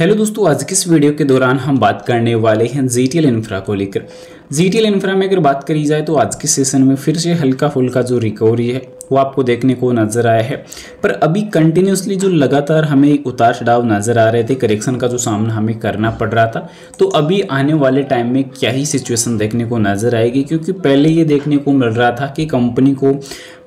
Hello दोस्तों, आज की इस वीडियो के दौरान हम बात करने वाले हैं जीटीएल इंफ्रा को लेकर। जीटीएल इंफ्रा में अगर बात करी जाए तो आज के सेशन में फिर से हल्का फुल्का जो रिकवरी है वो आपको देखने को नज़र आया है। पर अभी कंटिन्यूसली जो लगातार हमें उतार चढ़ाव नज़र आ रहे थे, करेक्शन का जो सामना हमें करना पड़ रहा था, तो अभी आने वाले टाइम में क्या ही सिचुएशन देखने को नज़र आएगी। क्योंकि पहले ये देखने को मिल रहा था कि कंपनी को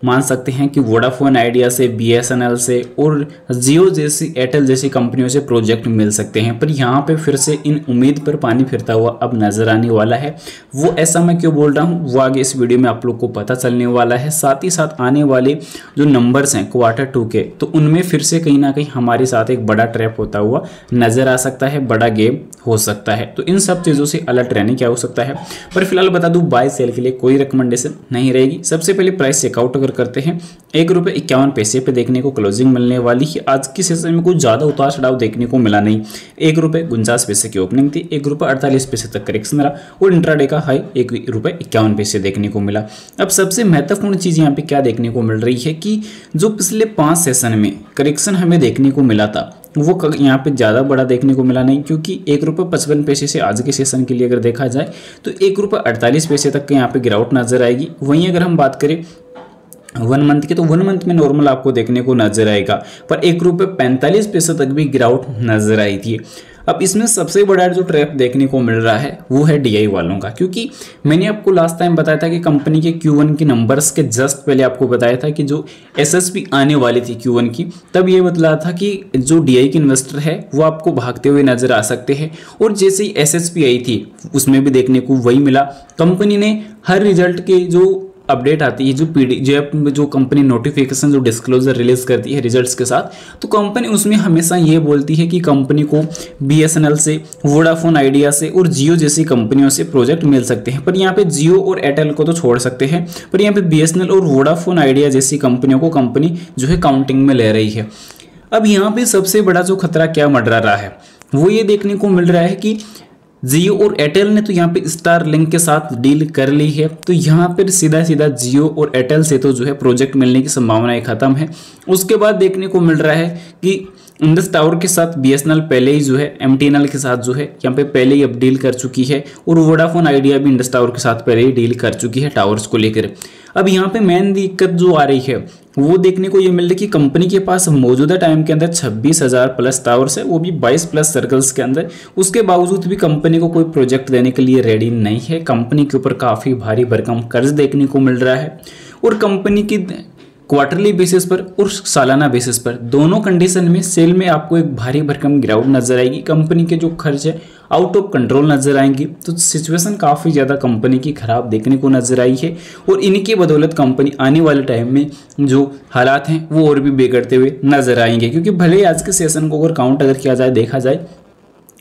मान सकते हैं कि वोडाफोन आइडिया से, बीएसएनएल से और जियो जैसी, एयरटेल जैसी कंपनियों से प्रोजेक्ट मिल सकते हैं। पर यहाँ पे फिर से इन उम्मीद पर पानी फिरता हुआ अब नज़र आने वाला है। वो ऐसा मैं क्यों बोल रहा हूँ वो आगे इस वीडियो में आप लोग को पता चलने वाला है। साथ ही साथ आने वाले जो नंबर्स हैं Q2 के, तो उनमें फिर से कहीं ना कहीं हमारे साथ एक बड़ा ट्रैप होता हुआ नज़र आ सकता है, बड़ा गेम हो सकता है। तो इन सब चीज़ों से अलर्ट रहने क्या हो सकता है। पर फिलहाल बता दूँ, बाय सेल के लिए कोई रिकमेंडेशन नहीं रहेगी। सबसे पहले प्राइस चेकआउट अगर करते हैं, ₹1.51 पे देखने को क्लोजिंग मिलने वाली है। आज की सेशन में कुछ ज़्यादा उतार चढ़ाव देखने को मिला नहीं। ₹1.49 की ओपनिंग थी, ₹1.48 तक करेक्शन रहा और इंट्राडे का हाई ₹1.51 देखने को मिला। अब सबसे महत्वपूर्ण चीज़ यहाँ पे क्या देखने को मिल रही है कि जो पिछले 5 सेशन में करेक्शन हमें देखने को मिला था वो यहाँ पे ज़्यादा बड़ा देखने को मिला नहीं। क्योंकि ₹1.55 से आज के सेशन के लिए अगर देखा जाए तो ₹1.48 तक यहाँ पे गिरावट नजर आएगी। वहीं अगर हम बात करें 1 मंथ की, तो 1 मंथ में नॉर्मल आपको देखने को नजर आएगा, पर ₹1.45 तक भी गिरावट नजर आई थी। अब इसमें सबसे बड़ा जो ट्रैप देखने को मिल रहा है वो है डीआई वालों का। क्योंकि मैंने आपको लास्ट टाइम बताया था कि कंपनी के Q1 के नंबर्स के जस्ट पहले आपको बताया था कि जो एसएसपी आने वाली थी Q1 की, तब ये बतला था कि जो डीआई के इन्वेस्टर है वो आपको भागते हुए नजर आ सकते हैं। और जैसे ही एसएसपी आई थी उसमें भी देखने को वही मिला। कंपनी ने हर रिजल्ट के जो अपडेट आती है, जो पीडीएफ जो कंपनी नोटिफिकेशन जो डिस्क्लोजर रिलीज करती है रिजल्ट्स के साथ, तो कंपनी उसमें हमेशा ये बोलती है कि कंपनी को बीएसएनएल से, वोडाफोन आइडिया से और जियो जैसी कंपनियों से प्रोजेक्ट मिल सकते हैं। पर यहाँ पे जियो और एयरटेल को तो छोड़ सकते हैं, पर यहाँ पे बीएसएनएल और वोडाफोन आइडिया जैसी कंपनियों को कंपनी जो है काउंटिंग में ले रही है। अब यहाँ पे सबसे बड़ा जो खतरा क्या मंडरा रहा है वो ये देखने को मिल रहा है कि जियो और एयरटेल ने तो यहाँ पे स्टार लिंक के साथ डील कर ली है, तो यहाँ पर सीधा सीधा जियो और एयरटेल से तो जो है प्रोजेक्ट मिलने की संभावनाएं खत्म है। उसके बाद देखने को मिल रहा है कि इंडस टावर के साथ बीएसएनएल पहले ही जो है एमटीएनएल के साथ जो है यहाँ पे पहले ही अब डील कर चुकी है, और वोडाफोन आइडिया भी इंडस टावर के साथ पहले ही डील कर चुकी है टावर्स को लेकर। अब यहाँ पे मेन दिक्कत जो आ रही है वो देखने को ये मिल रही है कि कंपनी के पास मौजूदा टाइम के अंदर 26,000 प्लस टावर्स है, वो भी 22 प्लस सर्कल्स के अंदर। उसके बावजूद भी कंपनी को कोई प्रोजेक्ट देने के लिए रेडी नहीं है। कंपनी के ऊपर काफ़ी भारी भरकम कर्ज देखने को मिल रहा है, और कंपनी की क्वार्टरली बेसिस पर और सालाना बेसिस पर दोनों कंडीशन में सेल में आपको एक भारी भरकम गिरावट नजर आएगी। कंपनी के जो खर्च है आउट ऑफ कंट्रोल नजर आएंगी। तो सिचुएशन काफ़ी ज़्यादा कंपनी की खराब देखने को नजर आई है, और इनकी बदौलत कंपनी आने वाले टाइम में जो हालात हैं वो और भी बिगड़ते हुए नजर आएंगे। क्योंकि भले ही आज के सेशन को अगर काउंट अगर किया जाए, देखा जाए,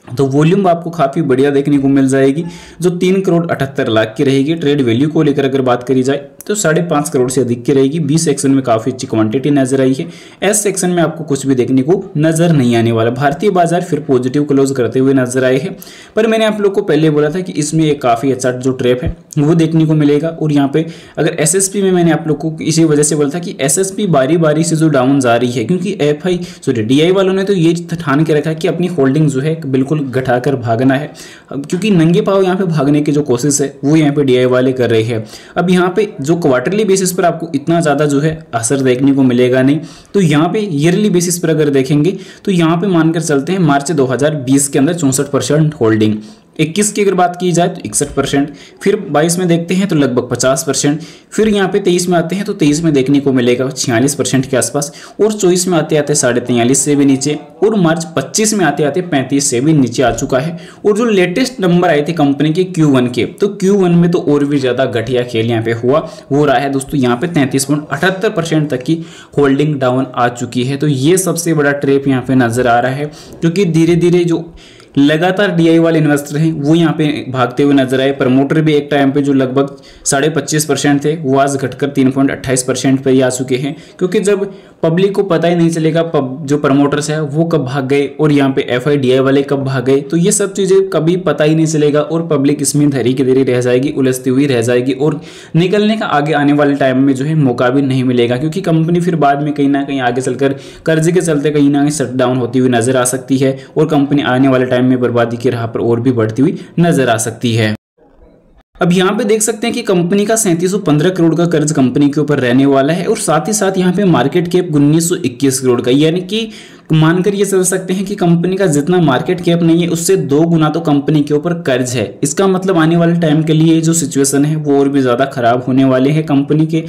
तो वॉल्यूम आपको काफ़ी बढ़िया देखने को मिल जाएगी, जो 3,78,00,000 की रहेगी। ट्रेड वैल्यू को लेकर अगर बात करी जाए तो 5.5 करोड़ से अधिक की रहेगी। बी सेक्शन में काफ़ी अच्छी क्वांटिटी नजर आई है। एस सेक्शन में आपको कुछ भी देखने को नजर नहीं आने वाला। भारतीय बाजार फिर पॉजिटिव क्लोज करते हुए नजर आए हैं, पर मैंने आप लोग को पहले बोला था कि इसमें एक काफ़ी अच्छा जो ट्रैप है वो देखने को मिलेगा। और यहाँ पे अगर एसएसपी में मैंने आप लोग को इसी वजह से बोला था कि एसएसपी बारी बारी से जो डाउन जा रही है, क्योंकि डीआई वालों ने तो ये ठान के रखा है कि अपनी होल्डिंग जो है बिल्कुल घटाकर भागना है। क्योंकि नंगे पाव यहाँ पे भागने की जो कोशिश है वो यहाँ पे डीआई वाले कर रहे हैं। अब यहाँ पे जो क्वार्टरली बेसिस पर आपको इतना ज़्यादा जो है असर देखने को मिलेगा नहीं, तो यहाँ पे ईयरली बेसिस पर अगर देखेंगे तो यहाँ पे मानकर चलते हैं मार्च 2020 के अंदर 64% होल्डिंग, 21 की अगर बात की जाए तो 61%, फिर 22 में देखते हैं तो लगभग 50%, फिर यहाँ पे 23 में आते हैं तो 23 में देखने को मिलेगा 46% के आसपास, और 24 में आते आते 43.5 से भी नीचे, और मार्च 25 में आते आते 35 से भी नीचे आ चुका है। और जो लेटेस्ट नंबर आए थे कंपनी के Q1 के, तो Q1 में तो और भी ज़्यादा घटिया खेल यहाँ पे हो रहा है दोस्तों। यहाँ पे 33.78% तक की होल्डिंग डाउन आ चुकी है। तो ये सबसे बड़ा ट्रेप यहाँ पे नजर आ रहा है, क्योंकि धीरे धीरे जो लगातार डीआई वाले इन्वेस्टर हैं वो यहाँ पे भागते हुए नजर आए। प्रमोटर भी एक टाइम पे जो लगभग 25.5% थे वो आज घटकर 3.28% पे ही आ चुके हैं। क्योंकि जब पब्लिक को पता ही नहीं चलेगा जो प्रमोटर्स है वो कब भाग गए और यहाँ पे FIDI वाले कब भाग गए। तो ये सब चीज़ें कभी पता ही नहीं चलेगा और पब्लिक इसमें धरी की धरी रह जाएगी, उलझती हुई रह जाएगी और निकलने का आगे आने वाले टाइम में जो है मौका भी नहीं मिलेगा, क्योंकि कंपनी फिर बाद में कहीं ना कहीं आगे चलकर कर्जे के चलते कहीं ना कहीं शट डाउन होती हुई नजर आ सकती है और कंपनी आने वाले टाइम में बर्बादी की राह पर और भी बढ़ती हुई नजर आ सकती है। अब यहाँ पे देख सकते हैं कि कंपनी का 3715 करोड़ का कर्ज कंपनी के ऊपर रहने वाला है और साथ ही साथ यहाँ पे मार्केट कैप 1921 करोड़ का, यानी कि मानकर ये चल सकते हैं कि कंपनी का जितना मार्केट कैप नहीं है उससे 2 गुना तो कंपनी के ऊपर कर्ज है। इसका मतलब आने वाले टाइम के लिए जो सिचुएशन है वो और भी ज़्यादा खराब होने वाले हैं। कंपनी के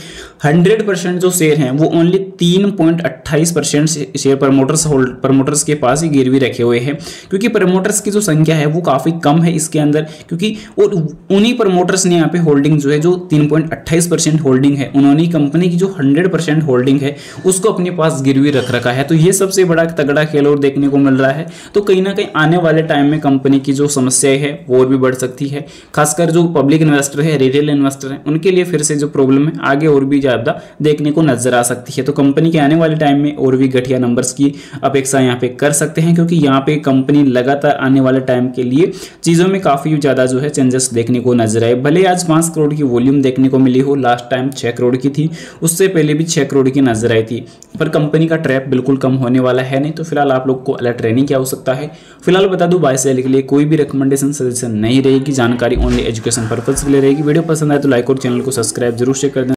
100% जो शेयर हैं वो ओनली 3.28% शेयर प्रमोटर्स के पास ही गिरवी रखे हुए हैं, क्योंकि प्रमोटर्स की जो संख्या है वो काफ़ी कम है इसके अंदर, क्योंकि और उन्हीं प्रमोटर्स ने यहाँ पे होल्डिंग जो है जो 3.28% होल्डिंग है, उन्होंने कंपनी की जो 100% होल्डिंग है उसको अपने पास गिरवी रख रखा है। तो ये सबसे बड़ा तगड़ा खेल और देखने को मिल रहा है। तो कहीं ना कहीं आने वाले टाइम में कंपनी की जो समस्याएं है वो और भी बढ़ सकती है, खासकर जो पब्लिक इन्वेस्टर है, रिटेल इन्वेस्टर है, उनके लिए फिर से जो प्रॉब्लम है आगे और भी ज्यादा देखने को नजर आ सकती है। तो कंपनी के आने वाले टाइम में और भी घटिया नंबर्स की अपेक्षा यहाँ पे कर सकते हैं, क्योंकि यहाँ पे कंपनी लगातार आने वाले टाइम के लिए चीजों में काफी ज्यादा जो है चेंजेस देखने को नजर आए। भले आज 5 करोड़ की वॉल्यूम देखने को मिली हो, लास्ट टाइम 6 करोड़ की थी, उससे पहले भी 6 करोड़ की नजर आई थी, पर कंपनी का ट्रैप बिल्कुल कम होने वाला है नहीं। तो फिलहाल आप लोग को अलर्ट रहने की आवश्यकता है। फिलहाल बता दूं, बाय सेल के लिए कोई भी रिकमेंडेशन सजेशन नहीं रहेगी, जानकारी ओनली एजुकेशन पर्पज के लिए रहेगी। वीडियो पसंद आए तो लाइक और चैनल को सब्सक्राइब जरूर से कर दें।